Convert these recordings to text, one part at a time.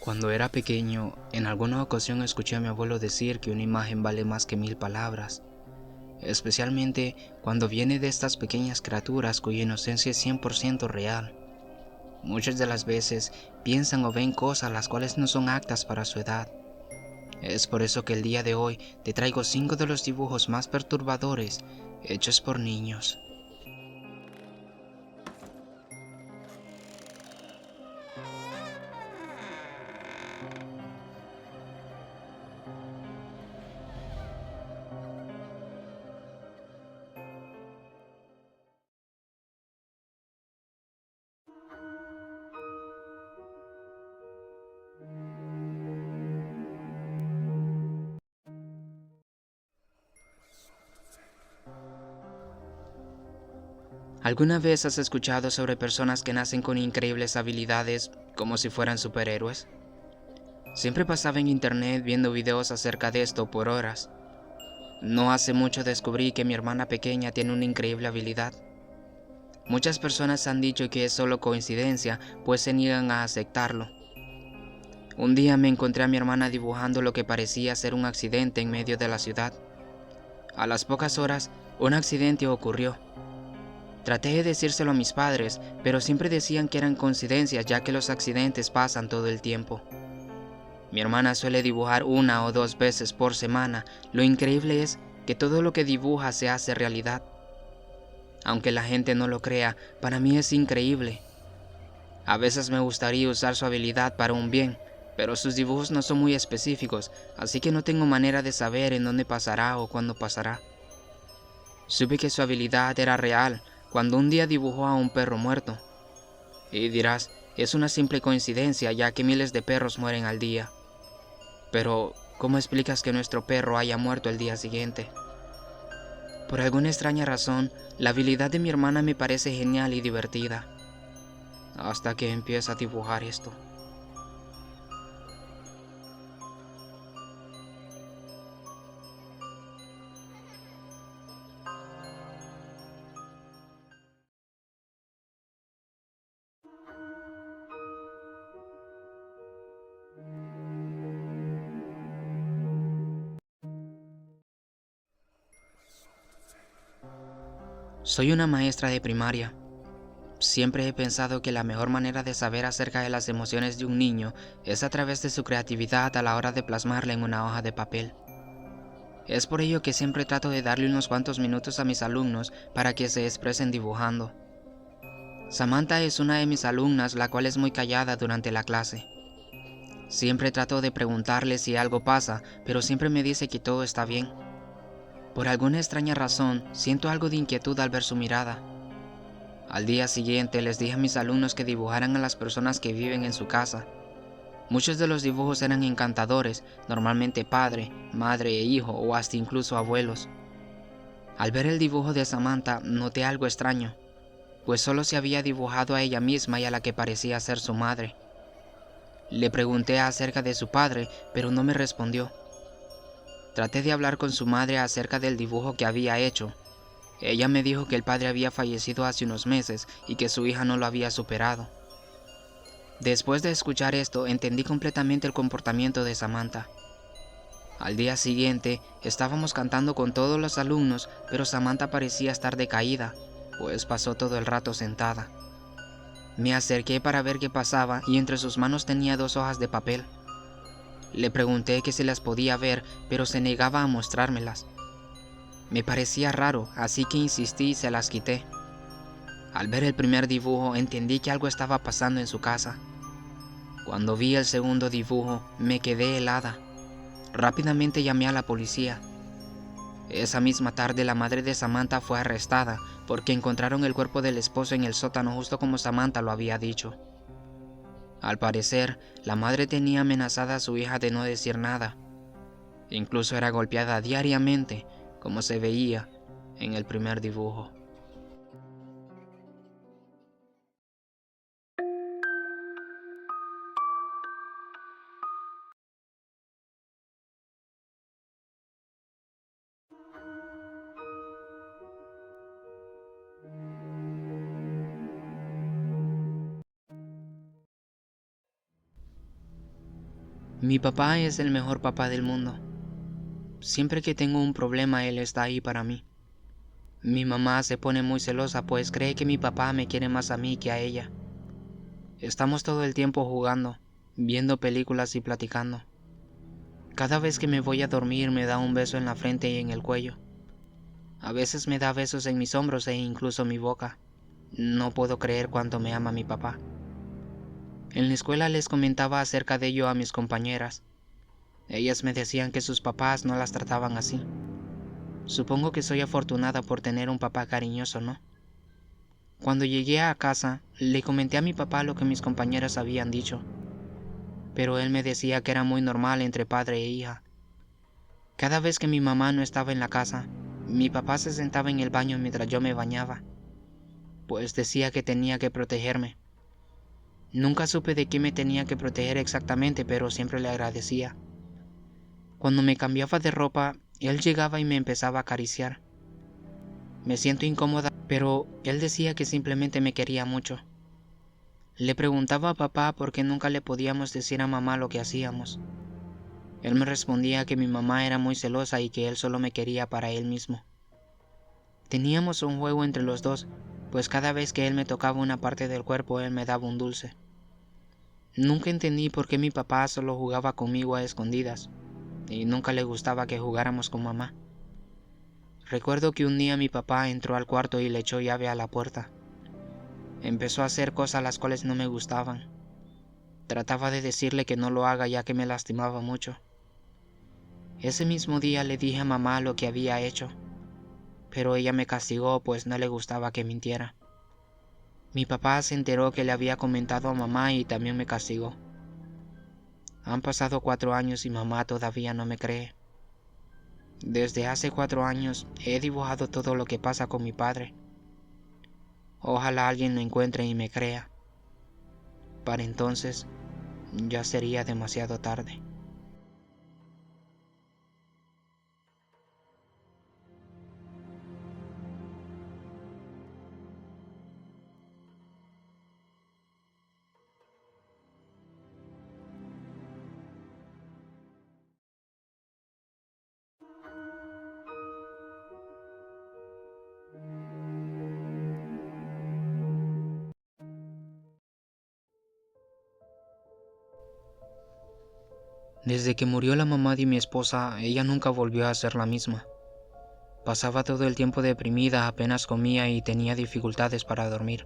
Cuando era pequeño, en alguna ocasión escuché a mi abuelo decir que una imagen vale más que 1000 palabras, especialmente cuando viene de estas pequeñas criaturas cuya inocencia es 100% real. Muchas de las veces piensan o ven cosas las cuales no son aptas para su edad. Es por eso que el día de hoy te traigo 5 de los dibujos más perturbadores hechos por niños. ¿Alguna vez has escuchado sobre personas que nacen con increíbles habilidades como si fueran superhéroes? Siempre pasaba en internet viendo videos acerca de esto por horas. No hace mucho descubrí que mi hermana pequeña tiene una increíble habilidad. Muchas personas han dicho que es solo coincidencia, pues se niegan a aceptarlo. Un día me encontré a mi hermana dibujando lo que parecía ser un accidente en medio de la ciudad. A las pocas horas, un accidente ocurrió. Traté de decírselo a mis padres, pero siempre decían que eran coincidencias ya que los accidentes pasan todo el tiempo. Mi hermana suele dibujar 1 o 2 veces por semana. Lo increíble es que todo lo que dibuja se hace realidad. Aunque la gente no lo crea, para mí es increíble. A veces me gustaría usar su habilidad para un bien, pero sus dibujos no son muy específicos, así que no tengo manera de saber en dónde pasará o cuándo pasará. Supe que su habilidad era real cuando un día dibujó a un perro muerto. Y dirás, es una simple coincidencia ya que miles de perros mueren al día. Pero, ¿cómo explicas que nuestro perro haya muerto el día siguiente? Por alguna extraña razón, la habilidad de mi hermana me parece genial y divertida. Hasta que empieza a dibujar esto. Soy una maestra de primaria. Siempre he pensado que la mejor manera de saber acerca de las emociones de un niño es a través de su creatividad a la hora de plasmarla en una hoja de papel. Es por ello que siempre trato de darle unos cuantos minutos a mis alumnos para que se expresen dibujando. Samantha es una de mis alumnas, la cual es muy callada durante la clase. Siempre trato de preguntarle si algo pasa, pero siempre me dice que todo está bien. Por alguna extraña razón, siento algo de inquietud al ver su mirada. Al día siguiente les dije a mis alumnos que dibujaran a las personas que viven en su casa. Muchos de los dibujos eran encantadores, normalmente padre, madre e hijo o hasta incluso abuelos. Al ver el dibujo de Samantha noté algo extraño, pues solo se había dibujado a ella misma y a la que parecía ser su madre. Le pregunté acerca de su padre, pero no me respondió. Traté de hablar con su madre acerca del dibujo que había hecho. Ella me dijo que el padre había fallecido hace unos meses y que su hija no lo había superado. Después de escuchar esto, entendí completamente el comportamiento de Samantha. Al día siguiente, estábamos cantando con todos los alumnos, pero Samantha parecía estar decaída, pues pasó todo el rato sentada. Me acerqué para ver qué pasaba y entre sus manos tenía 2 hojas de papel. Le pregunté que si las podía ver, pero se negaba a mostrármelas. Me parecía raro, así que insistí y se las quité. Al ver el primer dibujo, entendí que algo estaba pasando en su casa. Cuando vi el segundo dibujo, me quedé helada. Rápidamente llamé a la policía. Esa misma tarde la madre de Samantha fue arrestada porque encontraron el cuerpo del esposo en el sótano justo como Samantha lo había dicho. Al parecer, la madre tenía amenazada a su hija de no decir nada. Incluso era golpeada diariamente, como se veía en el primer dibujo. Mi papá es el mejor papá del mundo. Siempre que tengo un problema, él está ahí para mí. Mi mamá se pone muy celosa pues cree que mi papá me quiere más a mí que a ella. Estamos todo el tiempo jugando, viendo películas y platicando. Cada vez que me voy a dormir me da un beso en la frente y en el cuello. A veces me da besos en mis hombros e incluso mi boca. No puedo creer cuánto me ama mi papá. En la escuela les comentaba acerca de ello a mis compañeras. Ellas me decían que sus papás no las trataban así. Supongo que soy afortunada por tener un papá cariñoso, ¿no? Cuando llegué a casa, le comenté a mi papá lo que mis compañeras habían dicho, pero él me decía que era muy normal entre padre e hija. Cada vez que mi mamá no estaba en la casa, mi papá se sentaba en el baño mientras yo me bañaba, pues decía que tenía que protegerme. Nunca supe de qué me tenía que proteger exactamente, pero siempre le agradecía. Cuando me cambiaba de ropa, él llegaba y me empezaba a acariciar. Me siento incómoda, pero él decía que simplemente me quería mucho. Le preguntaba a papá por qué nunca le podíamos decir a mamá lo que hacíamos. Él me respondía que mi mamá era muy celosa y que él solo me quería para él mismo. Teníamos un juego entre los dos, pues cada vez que él me tocaba una parte del cuerpo, él me daba un dulce. Nunca entendí por qué mi papá solo jugaba conmigo a escondidas, y nunca le gustaba que jugáramos con mamá. Recuerdo que un día mi papá entró al cuarto y le echó llave a la puerta. Empezó a hacer cosas las cuales no me gustaban. Trataba de decirle que no lo haga ya que me lastimaba mucho. Ese mismo día le dije a mamá lo que había hecho, pero ella me castigó pues no le gustaba que mintiera. Mi papá se enteró que le había comentado a mamá y también me castigó. Han pasado 4 años y mamá todavía no me cree. Desde hace 4 años he dibujado todo lo que pasa con mi padre. Ojalá alguien lo encuentre y me crea. Para entonces ya sería demasiado tarde. Desde que murió la mamá de mi esposa, ella nunca volvió a ser la misma. Pasaba todo el tiempo deprimida, apenas comía y tenía dificultades para dormir.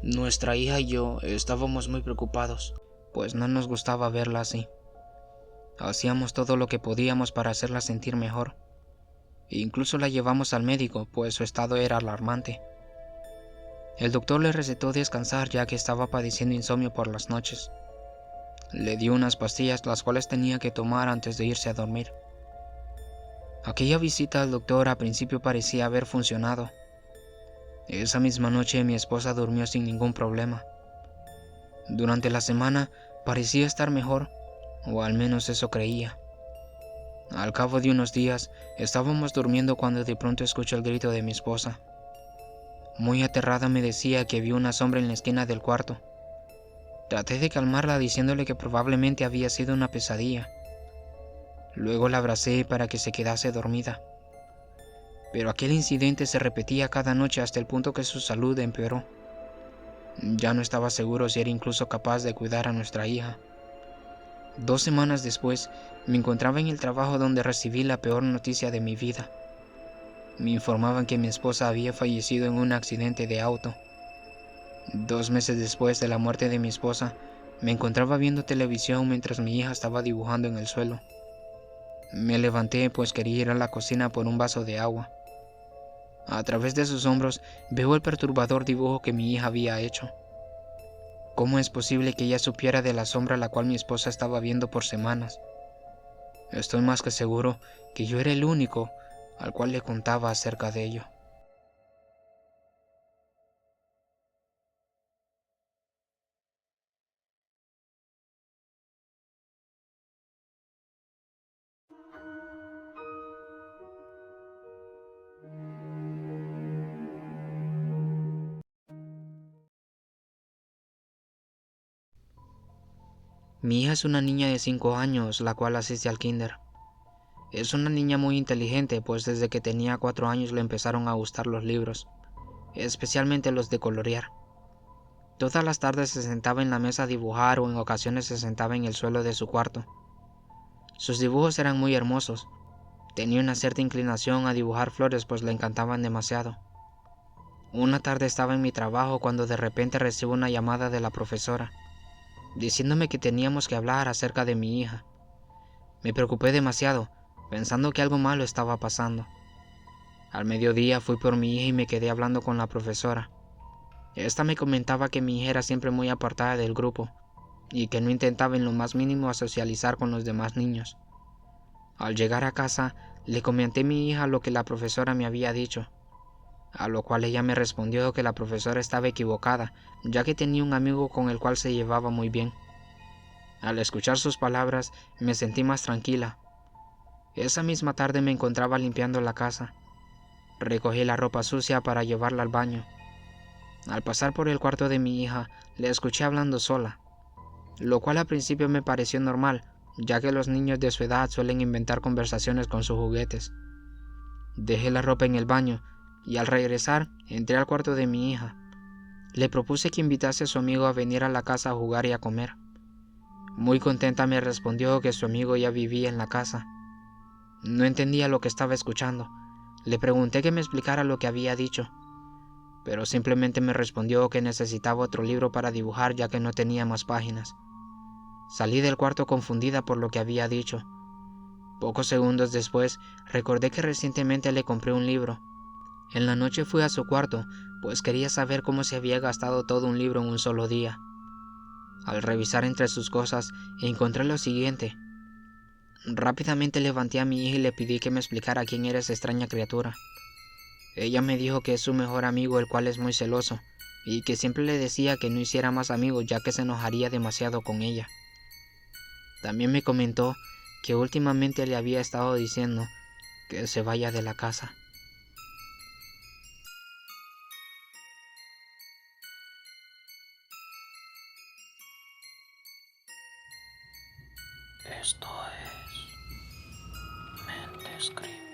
Nuestra hija y yo estábamos muy preocupados, pues no nos gustaba verla así. Hacíamos todo lo que podíamos para hacerla sentir mejor. Incluso la llevamos al médico, pues su estado era alarmante. El doctor le recetó descansar ya que estaba padeciendo insomnio por las noches. Le dio unas pastillas las cuales tenía que tomar antes de irse a dormir. Aquella visita al doctor a principio parecía haber funcionado. Esa misma noche mi esposa durmió sin ningún problema. Durante la semana parecía estar mejor, o al menos eso creía. Al cabo de unos días estábamos durmiendo cuando de pronto escuché el grito de mi esposa. Muy aterrada me decía que vio una sombra en la esquina del cuarto. Traté de calmarla diciéndole que probablemente había sido una pesadilla. Luego la abracé para que se quedase dormida. Pero aquel incidente se repetía cada noche hasta el punto que su salud empeoró. Ya no estaba seguro si era incluso capaz de cuidar a nuestra hija. 2 semanas después, me encontraba en el trabajo donde recibí la peor noticia de mi vida. Me informaban que mi esposa había fallecido en un accidente de auto. 2 meses después de la muerte de mi esposa, me encontraba viendo televisión mientras mi hija estaba dibujando en el suelo. Me levanté pues quería ir a la cocina por un vaso de agua. A través de sus hombros veo el perturbador dibujo que mi hija había hecho. ¿Cómo es posible que ella supiera de la sombra la cual mi esposa estaba viendo por semanas? Estoy más que seguro que yo era el único al cual le contaba acerca de ello. Mi hija es una niña de 5 años, la cual asiste al kinder. Es una niña muy inteligente, pues desde que tenía 4 años le empezaron a gustar los libros, especialmente los de colorear. Todas las tardes se sentaba en la mesa a dibujar o en ocasiones se sentaba en el suelo de su cuarto. Sus dibujos eran muy hermosos. Tenía una cierta inclinación a dibujar flores, pues le encantaban demasiado. Una tarde estaba en mi trabajo cuando de repente recibo una llamada de la profesora, diciéndome que teníamos que hablar acerca de mi hija. Me preocupé demasiado, pensando que algo malo estaba pasando. Al mediodía fui por mi hija y me quedé hablando con la profesora. Esta me comentaba que mi hija era siempre muy apartada del grupo y que no intentaba en lo más mínimo a socializar con los demás niños. Al llegar a casa, le comenté a mi hija lo que la profesora me había dicho, a lo cual ella me respondió que la profesora estaba equivocada, ya que tenía un amigo con el cual se llevaba muy bien. Al escuchar sus palabras, me sentí más tranquila. Esa misma tarde me encontraba limpiando la casa. Recogí la ropa sucia para llevarla al baño. Al pasar por el cuarto de mi hija, le escuché hablando sola, lo cual al principio me pareció normal, ya que los niños de su edad suelen inventar conversaciones con sus juguetes. Dejé la ropa en el baño y al regresar entré al cuarto de mi hija. Le propuse que invitase a su amigo a venir a la casa a jugar y a comer. Muy contenta me respondió que su amigo ya vivía en la casa. No entendía lo que estaba escuchando. Le pregunté que me explicara lo que había dicho, pero simplemente me respondió que necesitaba otro libro para dibujar ya que no tenía más páginas. Salí del cuarto confundida por lo que había dicho. Pocos segundos después, recordé que recientemente le compré un libro. En la noche fui a su cuarto, pues quería saber cómo se había gastado todo un libro en un solo día. Al revisar entre sus cosas, encontré lo siguiente. Rápidamente levanté a mi hija y le pedí que me explicara quién era esa extraña criatura. Ella me dijo que es su mejor amigo, el cual es muy celoso, y que siempre le decía que no hiciera más amigos ya que se enojaría demasiado con ella. También me comentó que últimamente le había estado diciendo que se vaya de la casa. Esto es Mentes Creepy.